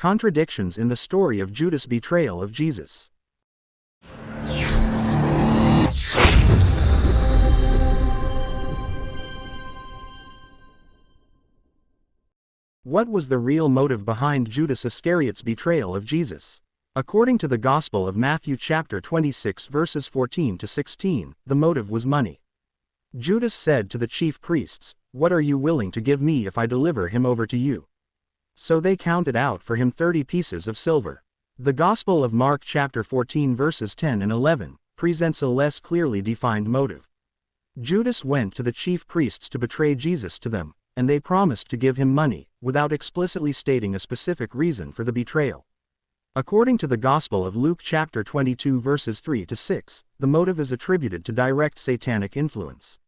Contradictions in the story of Judas' betrayal of Jesus. What was the real motive behind Judas Iscariot's betrayal of Jesus? According to the Gospel of Matthew chapter 26 verses 14 to 16, the motive was money. Judas said to the chief priests, "What are you willing to give me if I deliver him over to you?" So they counted out for him 30 pieces of silver. The Gospel of Mark chapter 14 verses 10 and 11 presents a less clearly defined motive. Judas went to the chief priests to betray Jesus to them, and they promised to give him money, without explicitly stating a specific reason for the betrayal. According to the Gospel of Luke chapter 22 verses 3 to 6, the motive is attributed to direct satanic influence.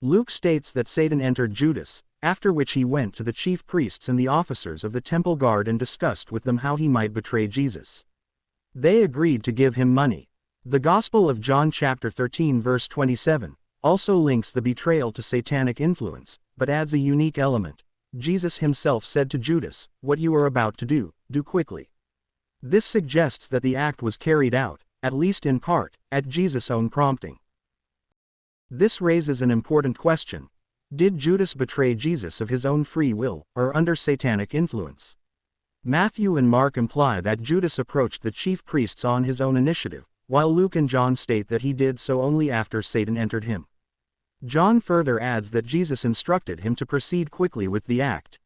Luke states that Satan entered Judas, after which he went to the chief priests and the officers of the temple guard and discussed with them how he might betray Jesus. They agreed to give him money. The Gospel of John chapter 13 verse 27 also links the betrayal to satanic influence, but adds a unique element. Jesus himself said to Judas, "What you are about to do, do quickly." This suggests that the act was carried out, at least in part, at Jesus' own prompting. This raises an important question. Did Judas betray Jesus of his own free will, or under satanic influence? Matthew and Mark imply that Judas approached the chief priests on his own initiative, while Luke and John state that he did so only after Satan entered him. John further adds that Jesus instructed him to proceed quickly with the act.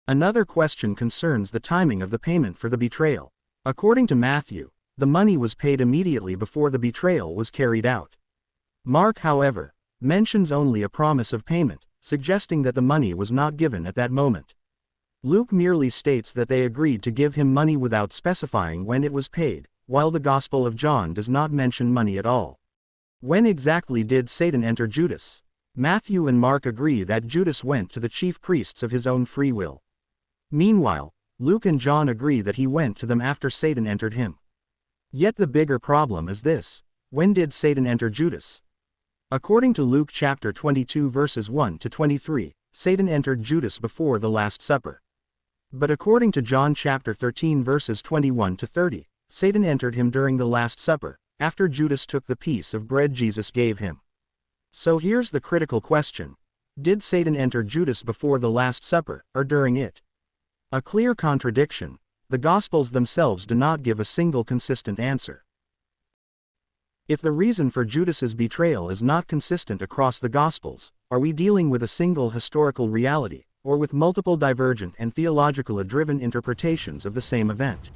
Another question concerns the timing of the payment for the betrayal. According to Matthew, the money was paid immediately before the betrayal was carried out. Mark, however, mentions only a promise of payment, suggesting that the money was not given at that moment. Luke merely states that they agreed to give him money without specifying when it was paid, while the Gospel of John does not mention money at all. When exactly did Satan enter Judas? Matthew and Mark agree that Judas went to the chief priests of his own free will. Meanwhile, Luke and John agree that he went to them after Satan entered him. Yet the bigger problem is this: when did Satan enter Judas? According to Luke chapter 22 verses 1 to 23, Satan entered Judas before the Last Supper. But according to John chapter 13 verses 21 to 30, Satan entered him during the Last Supper, after Judas took the piece of bread Jesus gave him. So here's the critical question: did Satan enter Judas before the Last Supper, or during it? A clear contradiction. The Gospels themselves do not give a single consistent answer. If the reason for Judas's betrayal is not consistent across the Gospels, are we dealing with a single historical reality, or with multiple divergent and theologically driven interpretations of the same event?